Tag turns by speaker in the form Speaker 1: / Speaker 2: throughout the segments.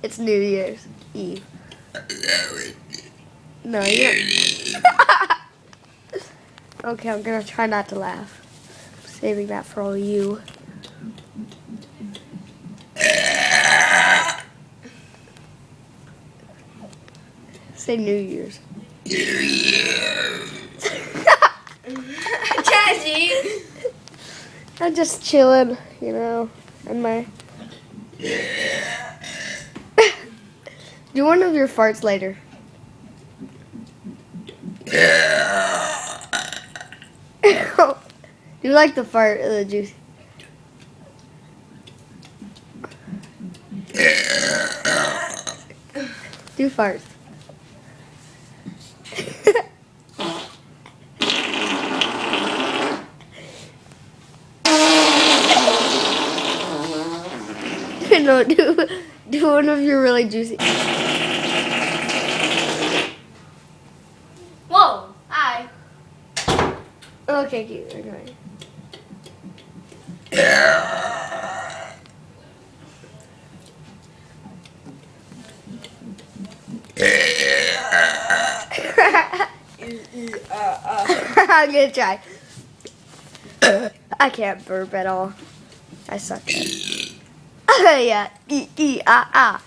Speaker 1: It's New Year's Eve. No, you're... Okay, I'm gonna try not to laugh. I'm saving that for all you. Say New Year's.
Speaker 2: New Year's. Jazzy.
Speaker 1: I'm just chilling, you know, in my... Do one of your farts later. Do you like the fart of the juice? Do farts. No, do one of your really juicy.
Speaker 2: Whoa, hi.
Speaker 1: Okay, cute. Okay. I'm gonna try. I can't burp at all. I suck at it. Yeah. Ah.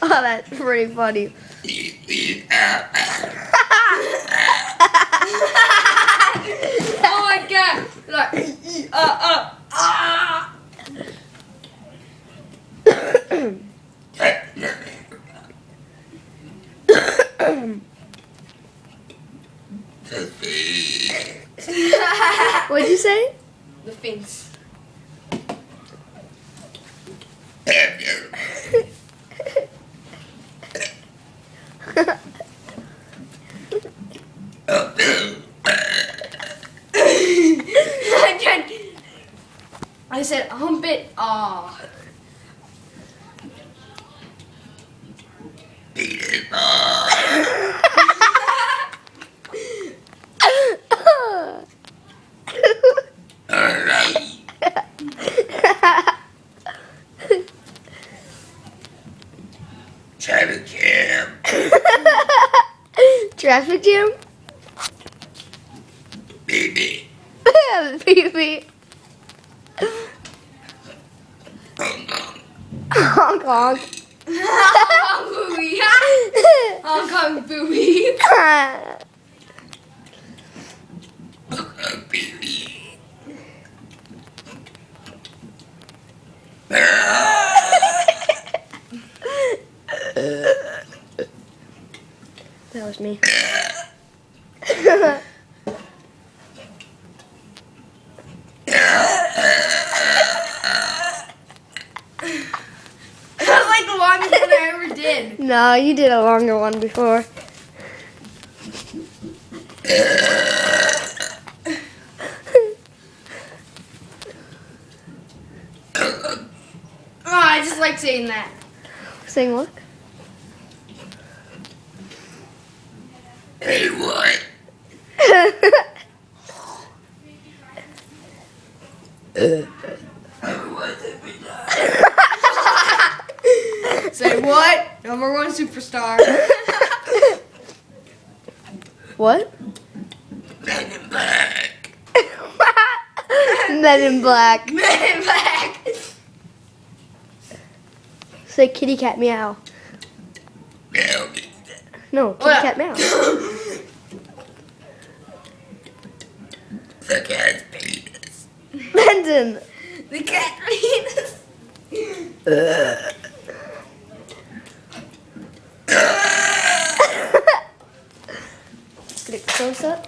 Speaker 1: Oh, that's pretty funny.
Speaker 2: Oh my god. Like,
Speaker 1: What'd you say?
Speaker 2: The Finks. I said hump it. Ah.
Speaker 3: Traffic jam.
Speaker 1: Traffic jam?
Speaker 3: Baby.
Speaker 1: Baby. Hong Kong.
Speaker 2: Hong Kong booey. Hong Kong booey.
Speaker 3: Baby.
Speaker 1: That was me.
Speaker 2: That was like the longest one I ever did.
Speaker 1: No, you did a longer one before.
Speaker 2: Oh, I just like saying that.
Speaker 1: Saying what?
Speaker 3: Hey, what?
Speaker 2: Say what? Number one superstar.
Speaker 1: What?
Speaker 3: Men in Black.
Speaker 1: Men in Black.
Speaker 2: Men in Black.
Speaker 1: Say kitty cat meow.
Speaker 3: Now,
Speaker 1: No, kitty
Speaker 2: What?
Speaker 1: cat meow.
Speaker 3: the cat's penis.
Speaker 1: Benton.
Speaker 2: The cat penis.
Speaker 1: Get it close up.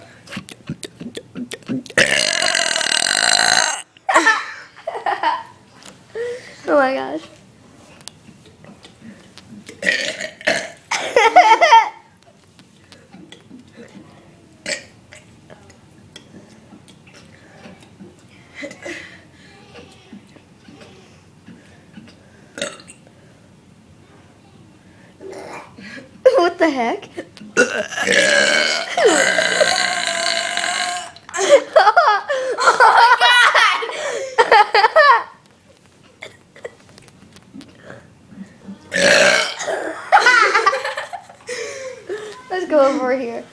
Speaker 1: Oh my gosh. the heck? Let's go over here.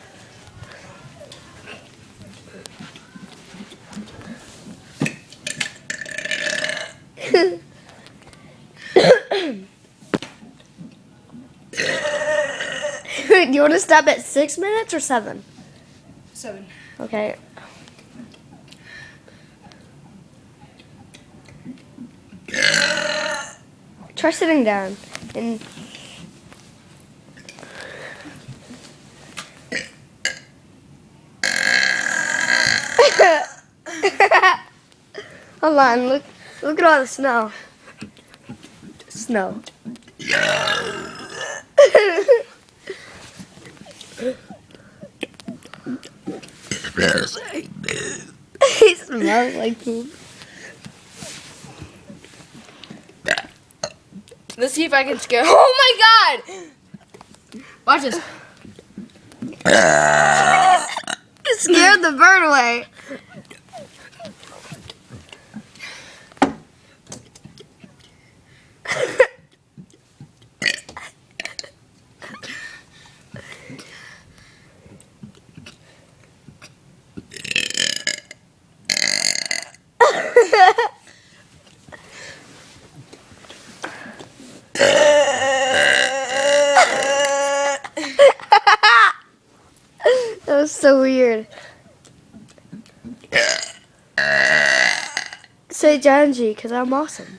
Speaker 1: Do you want to stop at 6 minutes or 7?
Speaker 2: 7.
Speaker 1: Okay. Try sitting down and hold on, look at all the snow. Snow.
Speaker 3: Smells like poop.
Speaker 1: He smells like poop.
Speaker 2: Let's see if I can scare. Oh my god! Watch this.
Speaker 1: You scared the bird away. That was so weird. Say Janji, because I'm awesome.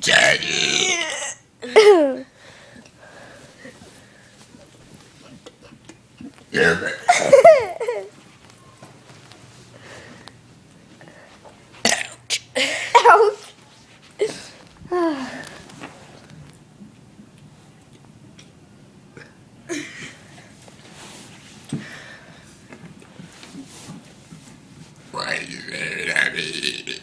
Speaker 3: Daddy. Yeah.
Speaker 1: Ouch.
Speaker 3: Why you say Daddy?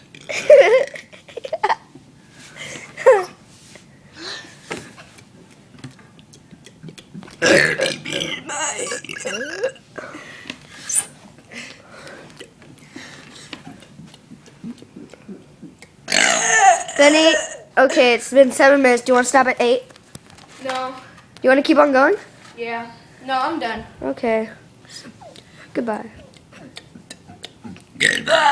Speaker 3: Daddy be mine.
Speaker 1: Benny, okay, it's been 7 minutes. Do you want to stop at 8?
Speaker 2: No.
Speaker 1: You want to keep on going?
Speaker 2: Yeah. No, I'm done.
Speaker 1: Okay. Goodbye.
Speaker 3: Goodbye.